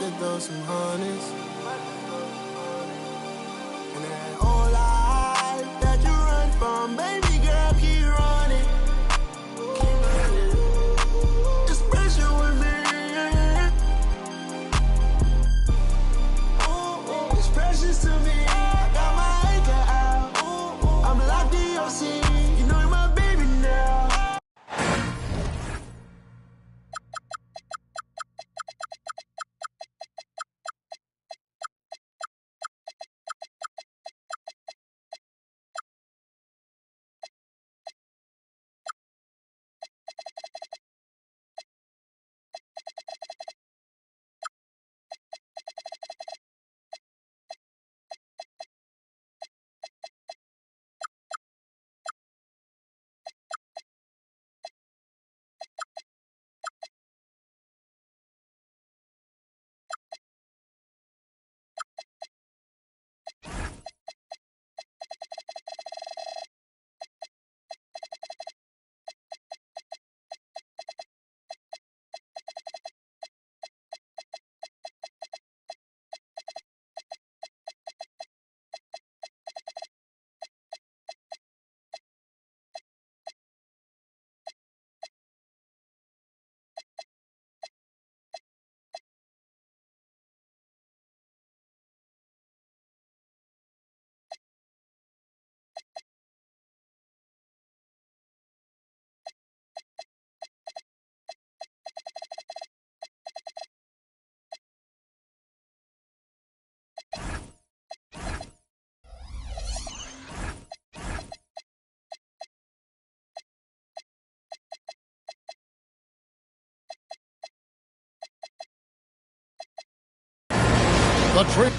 to throw some hundreds. And that whole life that you run from, baby girl, keep running. Keep running. It's pressure with me. Ooh, it's precious to me. I got my anchor out. Ooh, I'm locked in your seat. You know you're my baby now. The trick.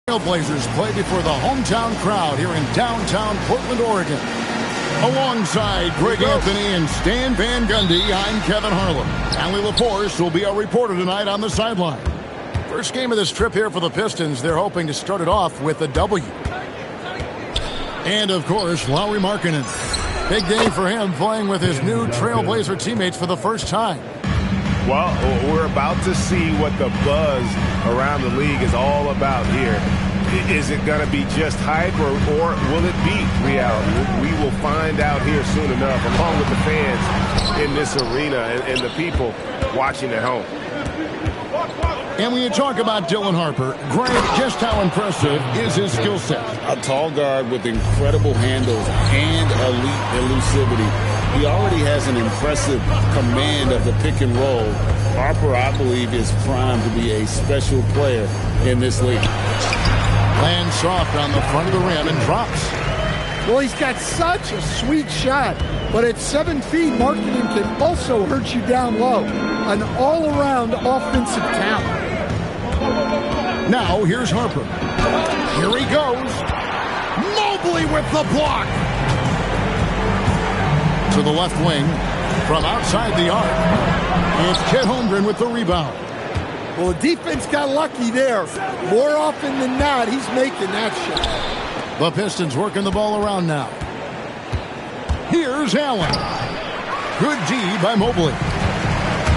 Trailblazers play before the hometown crowd here in downtown Portland, Oregon. Alongside Greg Anthony and Stan Van Gundy, I'm Kevin Harlan. Allie LaForce will be our reporter tonight on the sideline. First game of this trip here for the Pistons. They're hoping to start it off with a W. And, of course, Lauri Markkanen. Big day for him playing with his new Trailblazer teammates for the first time. Well, we're about to see what the buzz around the league is all about here. Is it going to be just hype or will it be reality? We will find out here soon enough, along with the fans in this arena and the people watching at home. And when you talk about Dylan Harper, Greg, just how impressive is his skill set? A tall guard with incredible handles and elite elusivity. He already has an impressive command of the pick and roll. Harper, I believe, is primed to be a special player in this league. Lands soft on the front of the rim and drops. Well, he's got such a sweet shot, but at 7 feet, Markkanen can also hurt you down low. An all-around offensive talent. Now, here's Harper. Here he goes. Mobley with the block. To the left wing from outside the arc. It's Chet Holmgren with the rebound. Well, the defense got lucky there. More often than not, he's making that shot. The Pistons working the ball around now. Here's Allen. Good D by Mobley.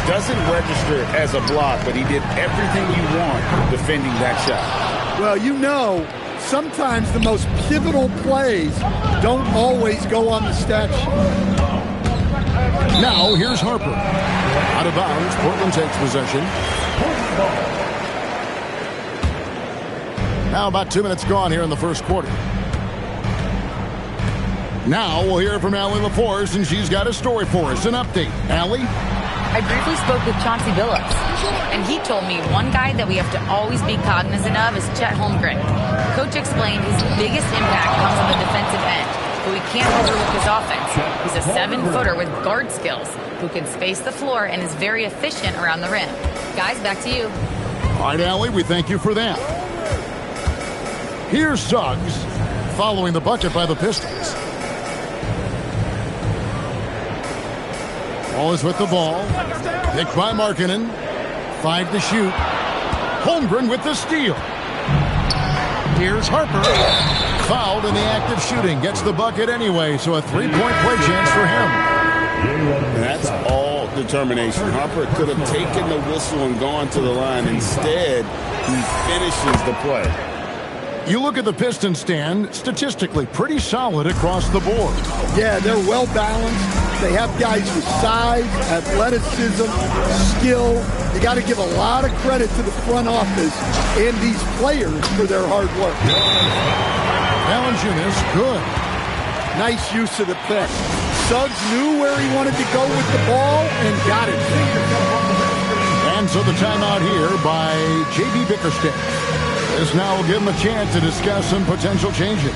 Doesn't register as a block, but he did everything you want defending that shot. Well, you know, sometimes the most pivotal plays don't always go on the stat sheet. Now, here's Harper. Out of bounds, Portland takes possession. Now about 2 minutes gone here in the first quarter. Now we'll hear from Allie LaForce, and she's got a story for us. An update. Allie? I briefly spoke with Chauncey Billups, and he told me one guy that we have to always be cognizant of is Chet Holmgren. Coach explained his biggest impact comes on the defensive end, but we can't overlook his offense. He's a 7-footer with guard skills who can space the floor and is very efficient around the rim. Guys, back to you. All right, Allie, we thank you for that. Here's Suggs following the bucket by the Pistons. Wallace with the ball. Picked by Markkanen. 5 to shoot. Holmgren with the steal. Here's Harper. Fouled in the act of shooting. Gets the bucket anyway, so a 3-point play chance for him. That's all determination. Harper could have taken the whistle and gone to the line. Instead, he finishes the play. You look at the Pistons stand, statistically pretty solid across the board. Yeah, they're well balanced. They have guys with size, athleticism, skill. You got to give a lot of credit to the front office and these players for their hard work. Valanciunas, good. Nice use of the pick. Suggs knew where he wanted to go with the ball and got it. And so the timeout here by J.B. Bickerstaff. This now will give him a chance to discuss some potential changes.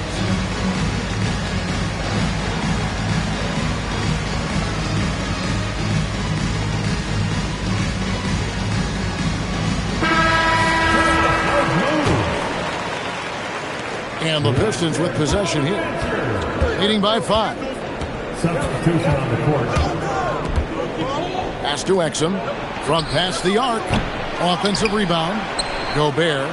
And the Pistons with possession here. Leading by 5. Substitution on the court. Pass to Exum. From past the arc. Offensive rebound. Gobert.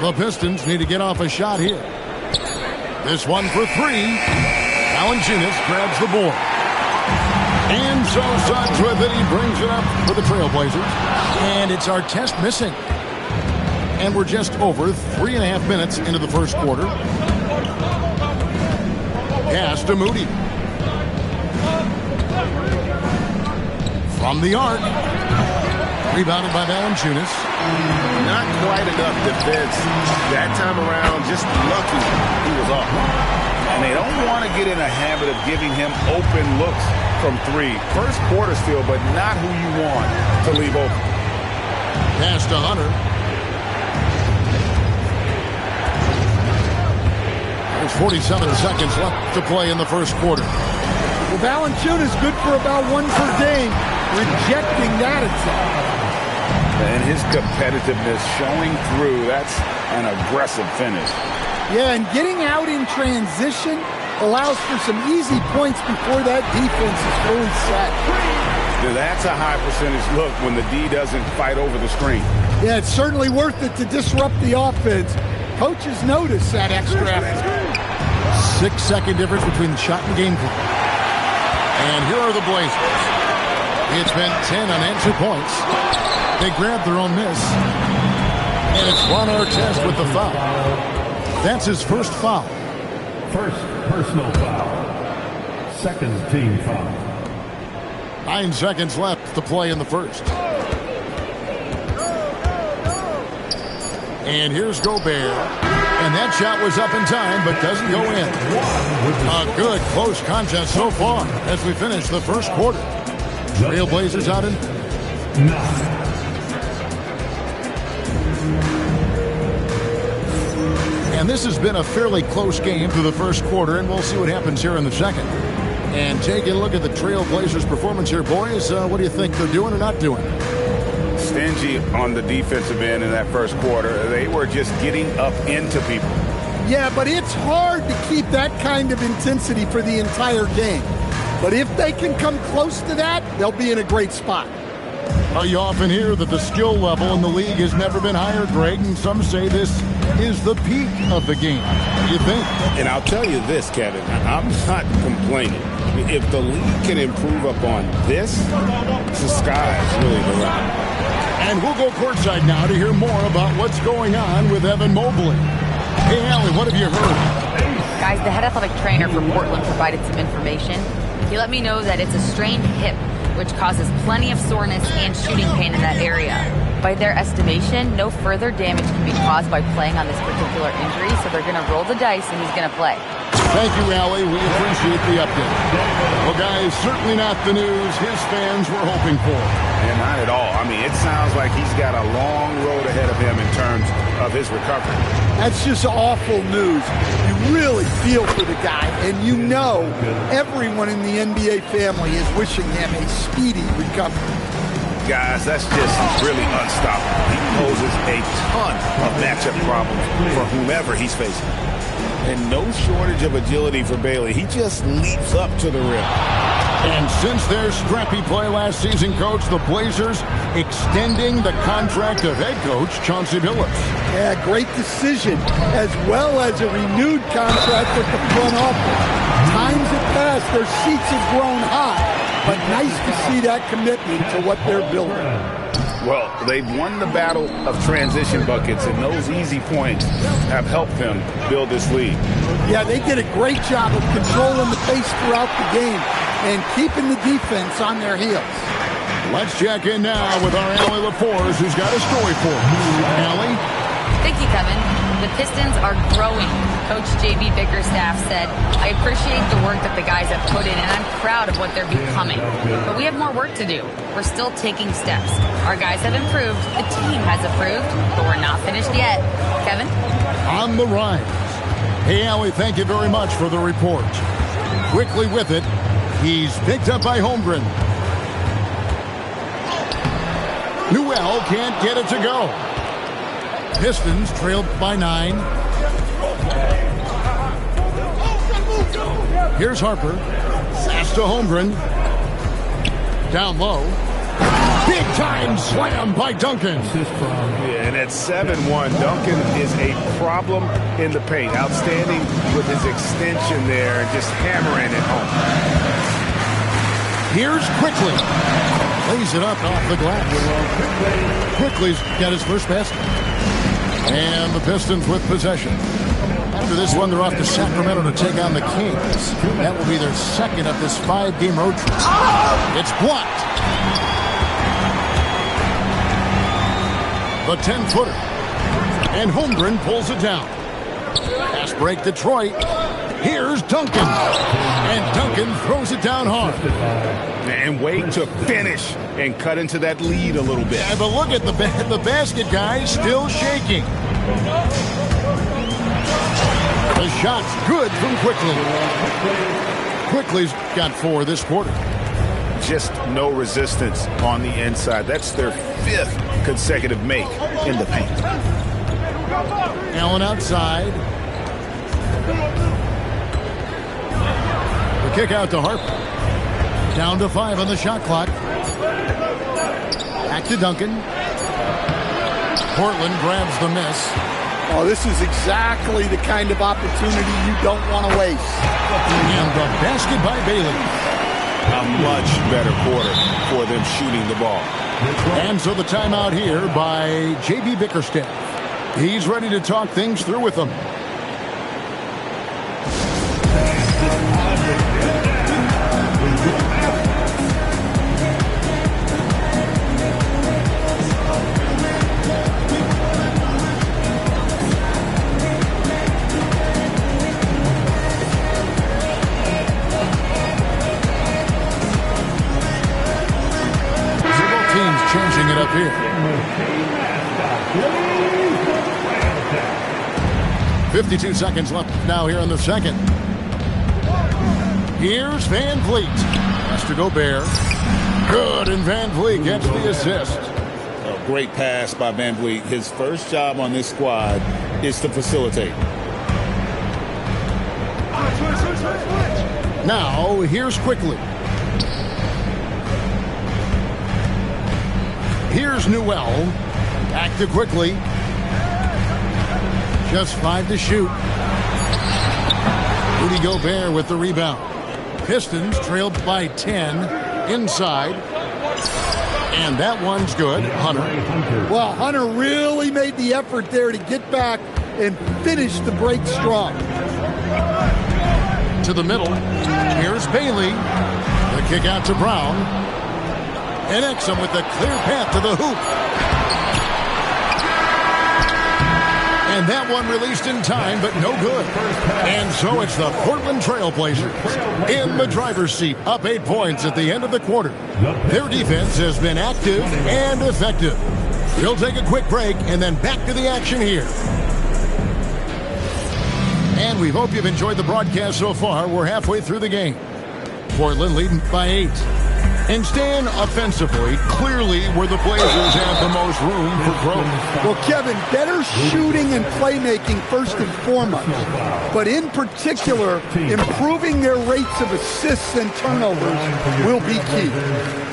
The Pistons need to get off a shot here. This one for 3. Valanciunas grabs the board. And so Suggs with it. He brings it up for the Trailblazers. And it's Artest missing. And we're just over 3.5 minutes into the first quarter. Pass to Moody. From the arc. Rebounded by Valanciunas. Not quite enough defense that time around. Just lucky he was off. And they don't want to get in a habit of giving him open looks from 3. First quarter still, but not who you want to leave open. Pass to Hunter. There's 47 seconds left to play in the first quarter. Well, Valanciunas good for about 1 per game. Rejecting that attack. And his competitiveness showing through. That's an aggressive finish. Yeah, and getting out in transition allows for some easy points before that defense is fully set. That's a high percentage look when the D doesn't fight over the screen. Yeah, it's certainly worth it to disrupt the offense. Coaches notice that extra effort. 6-second difference between the shot and game clock. And here are the Blazers. It's been 10 unanswered points. They grabbed their own miss. And it's Ron Artest with the foul. That's his first foul. First personal foul. Second team foul. 9 seconds left to play in the first. And here's Gobert. And that shot was up in time, but doesn't go in. A good close contest so far as we finish the first quarter. Trailblazers out in 9. And this has been a fairly close game through the first quarter, and we'll see what happens here in the second. And taking a look at the Trailblazers' performance here, boys, what do you think they're doing or not doing? Stingy on the defensive end in that first quarter. They were just getting up into people. Yeah, but it's hard to keep that kind of intensity for the entire game. But if they can come close to that, they'll be in a great spot. Well, you often hear that the skill level in the league has never been higher, Greg, and some say this is the peak of the game. What do you think? And I'll tell you this, Kevin, I'm not complaining. If the league can improve upon this, the sky's really the limit. And we'll go courtside now to hear more about what's going on with Evan Mobley. Hey, Allie, what have you heard? Guys, the head athletic trainer for Portland provided some information. He let me know that it's a strained hip, which causes plenty of soreness and shooting pain in that area. By their estimation, no further damage can be caused by playing on this particular injury, so they're going to roll the dice and he's going to play. Thank you, Allie. We appreciate the update. Well, guys, certainly not the news his fans were hoping for. And not at all. I mean, it sounds like he's got a long road ahead of him in terms of his recovery. That's just awful news. You really feel for the guy, and you know everyone in the NBA family is wishing him a speedy recovery. Guys, that's just really unstoppable. He poses a ton of matchup problems for whomever he's facing. And no shortage of agility for Bailey. He just leaps up to the rim. And since their scrappy play last season, Coach, the Blazers extending the contract of head coach Chauncey Billups. Yeah, great decision, as well as a renewed contract with the front office. Times have passed, their seats have grown high, but nice to see that commitment to what they're building. Well, they've won the battle of transition buckets, and those easy points have helped them build this lead. Yeah, they did a great job of controlling the pace throughout the game and keeping the defense on their heels. Let's check in now with our Allie LaForce, who's got a story for us. Allie? Thank you, Kevin. The Pistons are growing. Coach J.B. Bickerstaff said, I appreciate the work that the guys have put in, and I'm proud of what they're becoming. But we have more work to do. We're still taking steps. Our guys have improved. The team has improved, but we're not finished yet. Kevin? On the rise. Hey, Allie, thank you very much for the report. Quickly with it, he's picked up by Holmgren. Newell can't get it to go. Pistons trailed by 9. Here's Harper. Pass to Holmgren. Down low. Big time slam by Duncan. Yeah, and at 7-1, Duncan is a problem in the paint. Outstanding with his extension there and just hammering it home. Here's Quickly. Lays it up off the glass. Quickly's got his first basket. And the Pistons with possession. After this one, they're off to Sacramento to take on the Kings. That will be their second of this 5-game road trip. It's blocked. The 10-footer. And Holmgren pulls it down. Pass break Detroit. Here's Duncan. And Duncan throws it down hard. And wait to finish and cut into that lead a little bit. Yeah, but look at the basket, guys, still shaking. The shot's good from Quickly. Quickly's got 4 this quarter. Just no resistance on the inside. That's their 5th consecutive make in the paint. Allen outside. The kick out to Harper. Down to 5 on the shot clock. Back to Duncan. Portland grabs the miss. Oh, this is exactly the kind of opportunity you don't want to waste. And the basket by Bailey. A much better quarter for them shooting the ball. And so the timeout here by J.B. Bickerstaff. He's ready to talk things through with them. here. 52 seconds left now here in the second. Here's Van Vliet. Has to Gobert. Good, and Van Vliet gets the assist. A great pass by Van Vliet. His first job on this squad is to facilitate. Now, here's Quickly. Here's Newell. Back to Quickly. Just 5 to shoot. Rudy Gobert with the rebound. Pistons trailed by 10 inside. And that one's good. Hunter. Well, Hunter really made the effort there to get back and finish the break strong. To the middle. Here's Bailey. The kick out to Brown. And Exum with the clear path to the hoop. And that one released in time, but no good. And so it's the Portland Trailblazers in the driver's seat, up 8 points at the end of the quarter. Their defense has been active and effective. We'll take a quick break and then back to the action here. And we hope you've enjoyed the broadcast so far. We're halfway through the game. Portland leading by 8. And Stan, offensively, clearly where the Blazers have the most room for growth. Well, Kevin, better shooting and playmaking first and foremost. But in particular, improving their rates of assists and turnovers will be key.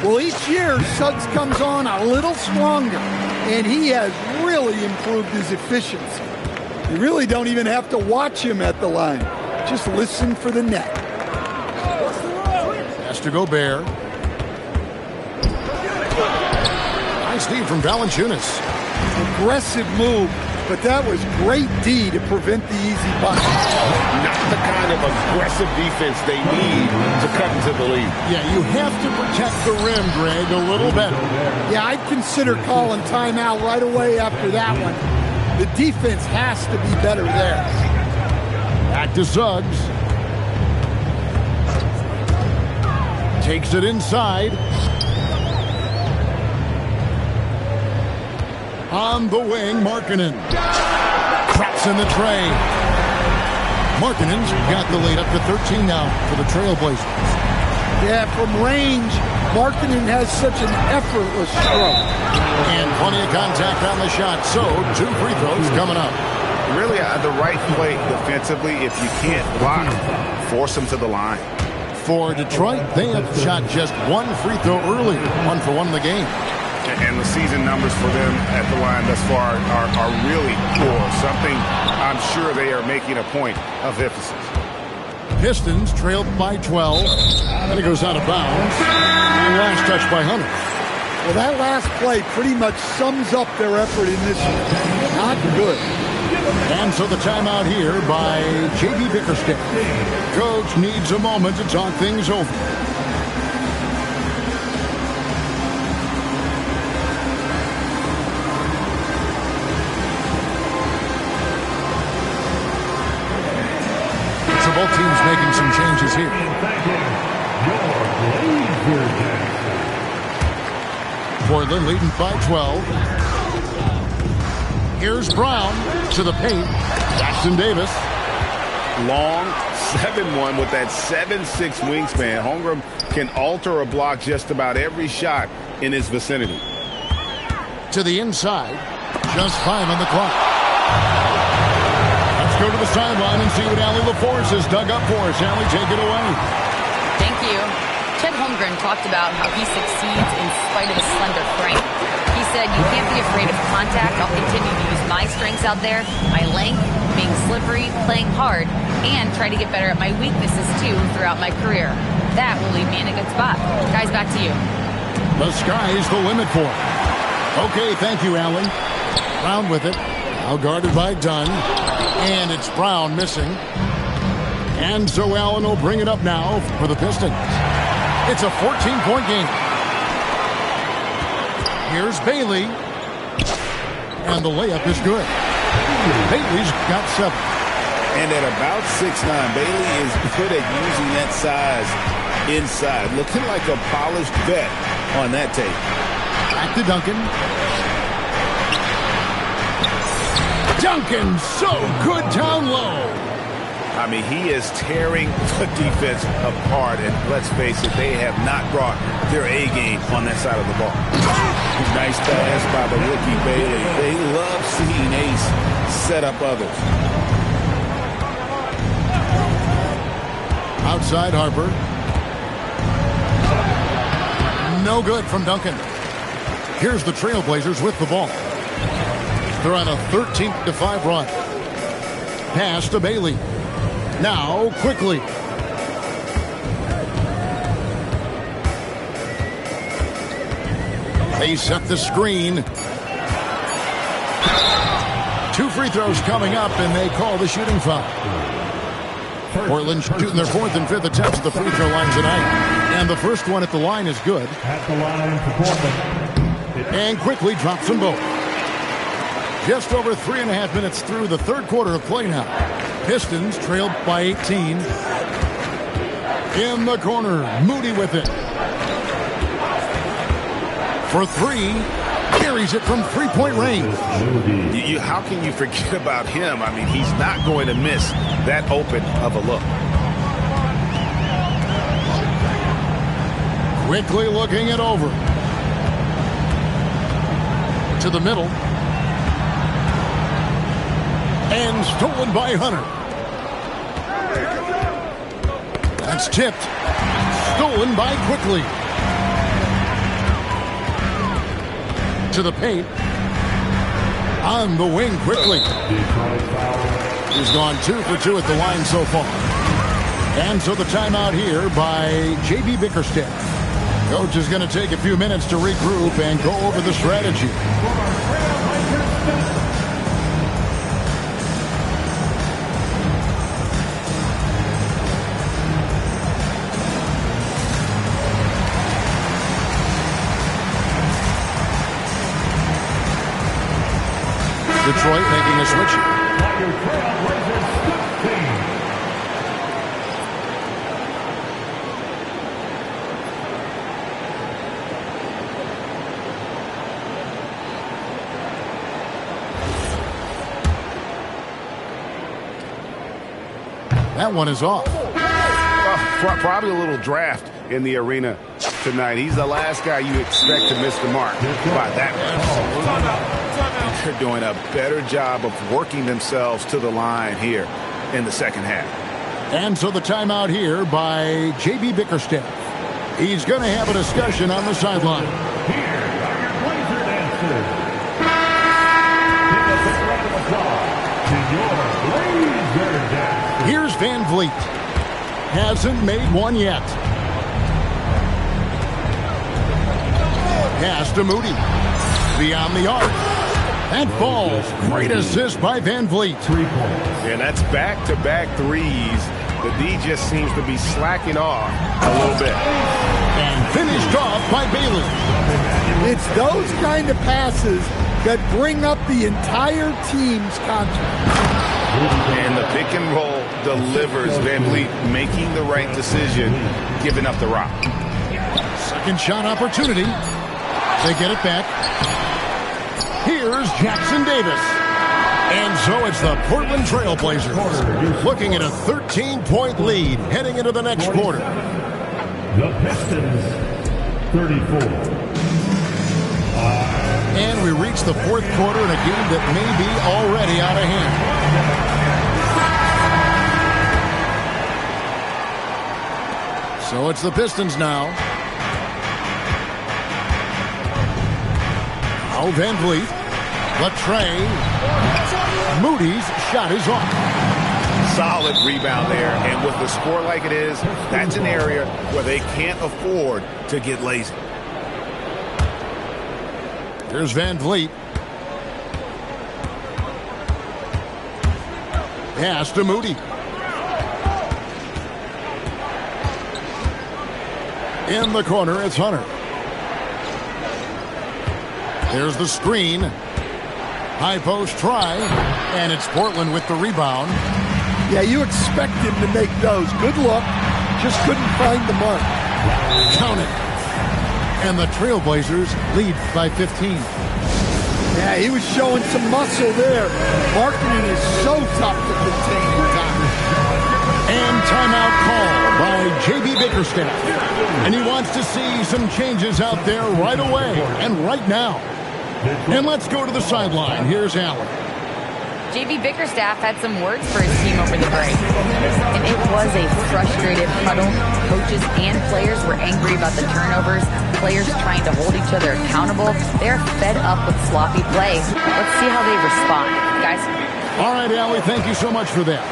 Well, each year, Suggs comes on a little stronger, and he has really improved his efficiency. You really don't even have to watch him at the line. Just listen for the net. Has to Gobert. Nice D from Valanciunas. Aggressive move, but that was great D to prevent the easy bucket. Not the kind of aggressive defense they need to come to the lead. Yeah, you have to protect the rim, Greg, a little better. Yeah, I'd consider calling timeout right away after that one. The defense has to be better there. Back to Suggs. Takes it inside. On the wing, Markkanen. Traps in the tray. Markkanen's got the lead up to 13 now for the Trailblazers. Yeah, from range, Markkanen has such an effortless stroke. And plenty of contact on the shot, so 2 free throws coming up. Really, the right play defensively, if you can't block, force them to the line. For Detroit, they have shot just 1 free throw earlier, 1 for 1 in the game. And the season numbers for them at the line thus far are really poor. Something I'm sure they are making a point of emphasis. Pistons trailed by 12. And it goes out of bounds. And last touch by Hunter. Well, that last play pretty much sums up their effort in this one. Not good. And so the timeout here by J.B. Bickerstaff. Coach needs a moment to talk things over. So both teams making some changes here. Portland leading by 12. Here's Brown to the paint. Jackson Davis. Long 7-1 with that 7'6" wingspan. Holmgren can alter a block just about every shot in his vicinity. To the inside. Just 5 on the clock. Let's go to the sideline and see what Allie LaForce has dug up for us. Allie, take it away. Thank you. Chet Holmgren talked about how he succeeds in spite of his slender frame. He said, you can't be afraid of contact. I'll continue to use my strengths out there, my length, being slippery, playing hard, and try to get better at my weaknesses, too, throughout my career. That will leave me in a good spot. Guys, back to you. The sky's the limit for him. Okay, thank you, Allie. Brown with it. Now guarded by Dunn. And it's Brown missing. And so Allen will bring it up now for the Pistons. It's a 14-point game. Here's Bailey. And the layup is good. Bailey's got 7. And at about 6'9", Bailey is good at using that size inside. Looking like a polished vet on that tape. Back to Duncan. Duncan, so good down low. I mean, he is tearing the defense apart, and let's face it, they have not brought their A game on that side of the ball. Nice pass by the rookie Bailey. They love seeing Ace set up others. Outside Harper. No good from Duncan. Here's the Trailblazers with the ball. They're on a 13-5 run. Pass to Bailey. Now, quickly. They set the screen. 2 free throws coming up, and they call the shooting foul. Portland shooting their 4th and 5th attempts at the free throw line tonight. And the first one at the line is good. At the line for Portland. And quickly drops them both. Just over 3.5 minutes through the third quarter of play now. Pistons trailed by 18. In the corner, Moody with it. For 3, carries it from three-point range. How can you forget about him? I mean, he's not going to miss that open of a look. Quickly looking it over. To the middle. And stolen by Hunter. That's tipped. Stolen by Quickly. To the paint. On the wing Quickly. He's gone 2 for 2 at the line so far. And so the timeout here by J.B. Bickerstaff. Coach is going to take a few minutes to regroup and go over the strategy. Detroit making a switch. That one is off. Probably a little draft in the arena tonight. He's the last guy you expect to miss the mark by that much. They're doing a better job of working themselves to the line here in the second half. And so the timeout here by J.B. Bickerstaff. He's going to have a discussion on the sideline. Here are your Blazer dancers. Give us a round of applause to your Blazer dancers. Here's Van Vliet. Hasn't made one yet. Pass to Moody. Beyond the arc. That falls. Great assist by Van Vliet. 3 points. And that's back-to-back threes. The D just seems to be slacking off a little bit. And finished off by Bailey. It's those kind of passes that bring up the entire team's confidence. And the pick and roll delivers. Van Vliet making the right decision, giving up the rock. Second shot opportunity. They get it back. Here's Jackson Davis. And so it's the Portland Trailblazers looking at a 13-point lead heading into the next quarter. The Pistons, 34. And we reach the fourth quarter in a game that may be already out of hand. So it's the Pistons now. Now Van Vliet. Latre. Moody's shot is off. Solid rebound there. And with the score like it is, that's an area where they can't afford to get lazy. Here's Van Vliet. Pass to Moody. In the corner, it's Hunter. There's the screen. High post try. And it's Portland with the rebound. Yeah, you expect him to make those. Good look. Just couldn't find the mark. Count it. And the Trailblazers lead by 15. Yeah, he was showing some muscle there. Markkanen is so tough to contain in time. And timeout call by J.B. Bickerstaff. And he wants to see some changes out there right away and right now. And let's go to the sideline. Here's Allen. J.B. Bickerstaff had some words for his team over the break. And it was a frustrated huddle. Coaches and players were angry about the turnovers. Players trying to hold each other accountable. They're fed up with sloppy play. Let's see how they respond, guys. All right, Allie, thank you so much for that.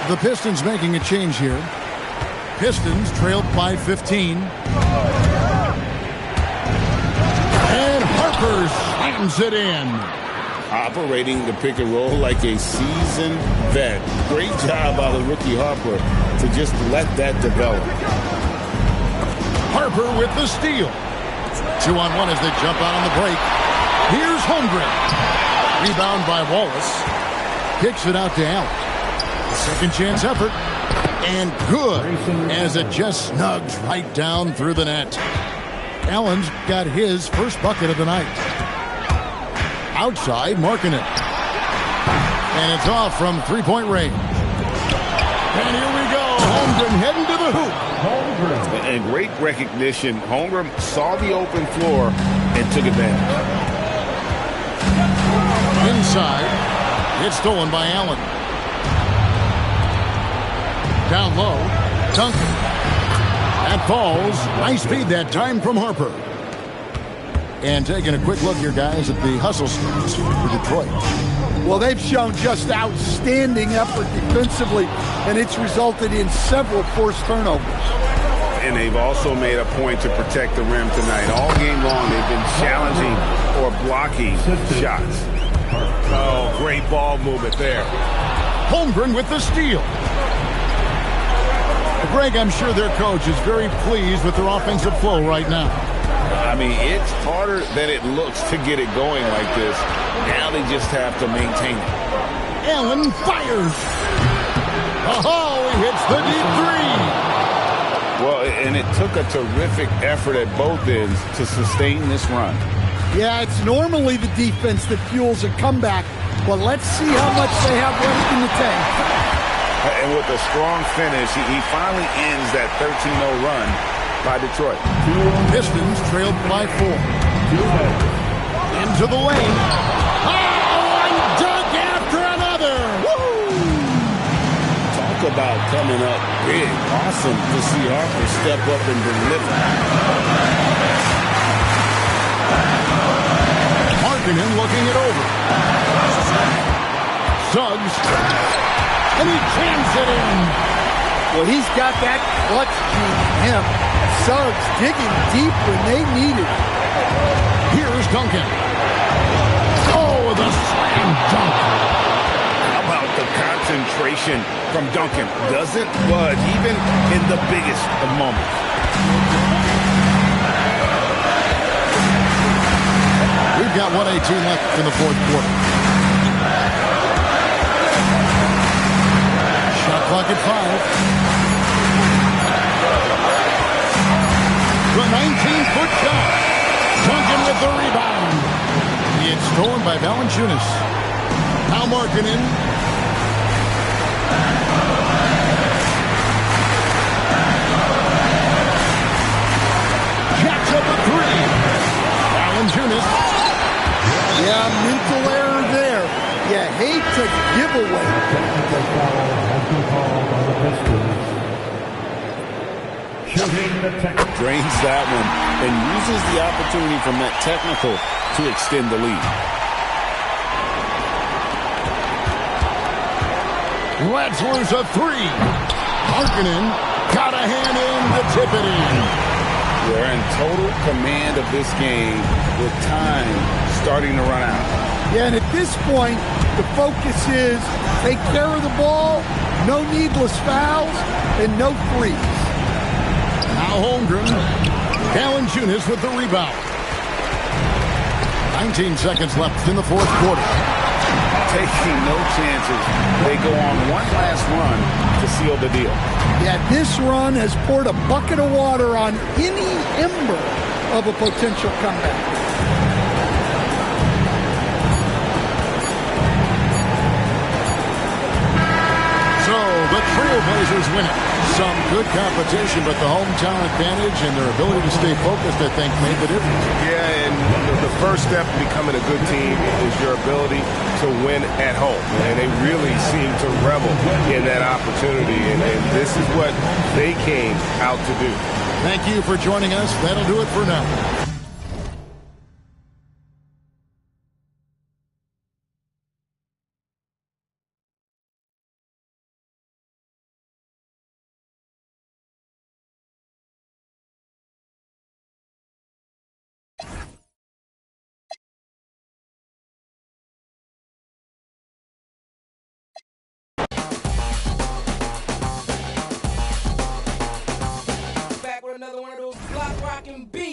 The Pistons making a change here. Pistons trailed by 15. And Harper slams it in. Operating the pick and roll like a seasoned vet. Great job by the rookie Harper to just let that develop. Harper with the steal. 2-on-1 as they jump out on the break. Here's Holmgren. Rebound by Wallace. Kicks it out to Allen. Second chance effort. And good as it just snugs right down through the net. Allen's got his first bucket of the night. Outside, Markkanen. And it's off from three-point range. And here we go. Holmgren heading to the hoop. And great recognition. Holmgren saw the open floor and took advantage. Inside. It's stolen by Allen. Down low. Duncan. That falls. Nice feed that time from Harper. And taking a quick look here, guys, at the hustle stats for Detroit. Well, they've shown just outstanding effort defensively, and it's resulted in several forced turnovers. And they've also made a point to protect the rim tonight. All game long, they've been challenging or blocking shots. Oh, great ball movement there. Holmgren with the steal. Greg, I'm sure their coach is very pleased with their offensive flow right now. I mean, it's harder than it looks to get it going like this. Now they just have to maintain it. Allen fires. Oh, he hits the deep three. Well, and it took a terrific effort at both ends to sustain this run. Yeah, it's normally the defense that fuels a comeback, but let's see how much they have left in the tank. And with a strong finish, he finally ends that 13-0 run by Detroit. Pistons trailed by 4. Into the lane. Oh, and dunk after another. Woo! Talk about coming up big. Awesome to see Harper step up and deliver. Markkanen looking it over. Suggs. And he jams it in. Well, he's got that clutch gene in him. Suggs digging deep when they need it. Here's Duncan. Oh, the slam dunk. How about the concentration from Duncan? Doesn't budge even in the biggest of moments. We've got 1:18 left in the fourth quarter. Shot clock at 5. The 19-foot shot. Duncan with the rebound. It's stolen by Valanciunas. Now Markkanen. Jacks up a three. Valanciunas. Yeah, mental error there. You hate to give away. Technical foul has been called on the Pistons. Shooting the technical. Drains that one and uses the opportunity from that technical to extend the lead. Let's lose a three. Markkanen got a hand in to tip it in. They're in total command of this game with time starting to run out. Yeah, and at this point, the focus is take care of the ball, no needless fouls, and no threes. Now Holmgren. Valanciunas with the rebound. 19 seconds left in the fourth quarter. Taking no chances. They go on one last run to seal the deal. Yeah, this run has poured a bucket of water on any ember of a potential comeback. So the Trailblazers win it. Some good competition, but the hometown advantage and their ability to stay focused, I think, made the difference. Yeah, and the first step in becoming a good team is your ability to win at home. And they really seem to revel in that opportunity, and this is what they came out to do. Thank you for joining us. That'll do it for now. Another one of those block rockin' beats.